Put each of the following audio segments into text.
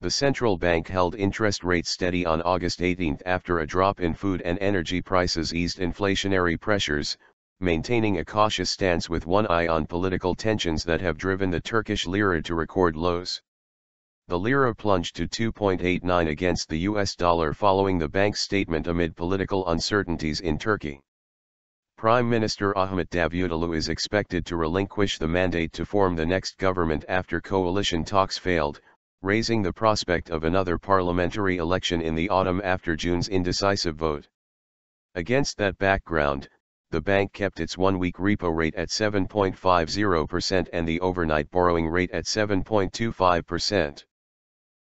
The central bank held interest rates steady on August 18 after a drop in food and energy prices eased inflationary pressures, maintaining a cautious stance with one eye on political tensions that have driven the Turkish lira to record lows. The lira plunged to 2.89 against the US dollar following the bank's statement amid political uncertainties in Turkey. Prime Minister Ahmet Davutoğlu is expected to relinquish the mandate to form the next government after coalition talks failed, raising the prospect of another parliamentary election in the autumn after June's indecisive vote. Against that background, the bank kept its one-week repo rate at 7.50% and the overnight borrowing rate at 7.25%.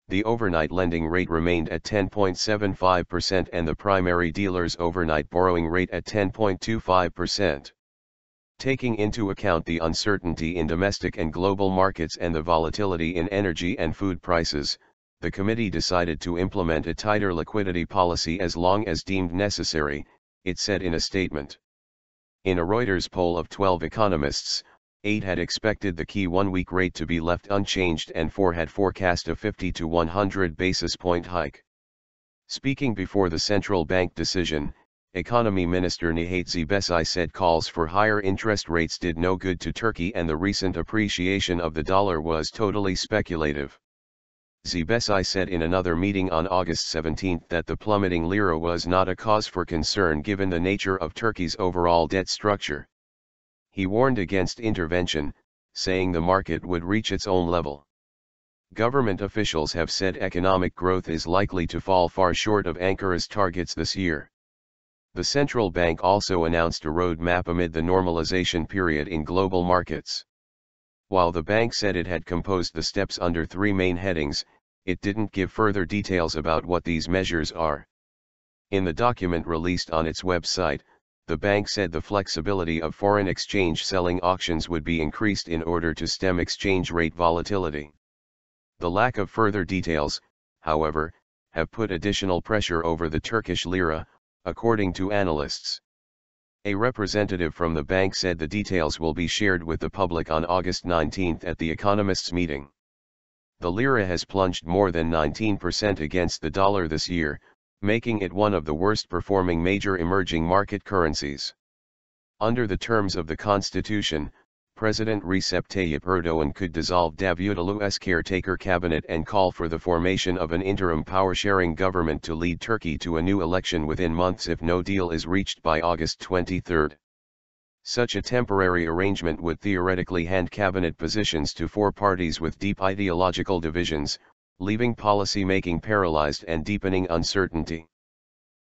The overnight lending rate remained at 10.75% and the primary dealer's overnight borrowing rate at 10.25%. Taking into account the uncertainty in domestic and global markets and the volatility in energy and food prices, the committee decided to implement a tighter liquidity policy as long as deemed necessary, it said in a statement. In a Reuters poll of 12 economists, 8 had expected the key one-week rate to be left unchanged and 4 had forecast a 50 to 100 basis point hike. Speaking before the central bank decision, Economy Minister Nihat Zibesay said calls for higher interest rates did no good to Turkey and the recent appreciation of the dollar was totally speculative. Zibesay said in another meeting on August 17 that the plummeting lira was not a cause for concern given the nature of Turkey's overall debt structure. He warned against intervention, saying the market would reach its own level. Government officials have said economic growth is likely to fall far short of Ankara's targets this year. The central bank also announced a roadmap amid the normalization period in global markets. While the bank said it had composed the steps under 3 main headings, it didn't give further details about what these measures are. In the document released on its website, the bank said the flexibility of foreign exchange selling auctions would be increased in order to stem exchange rate volatility. The lack of further details, however, have put additional pressure over the Turkish lira, according to analysts. A representative from the bank said the details will be shared with the public on August 19 at the economists' meeting. The lira has plunged more than 19% against the dollar this year, making it one of the worst-performing major emerging market currencies. Under the terms of the constitution, President Recep Tayyip Erdoğan could dissolve Davutoğlu's caretaker cabinet and call for the formation of an interim power-sharing government to lead Turkey to a new election within months if no deal is reached by August 23. Such a temporary arrangement would theoretically hand cabinet positions to 4 parties with deep ideological divisions, leaving policy-making paralyzed and deepening uncertainty.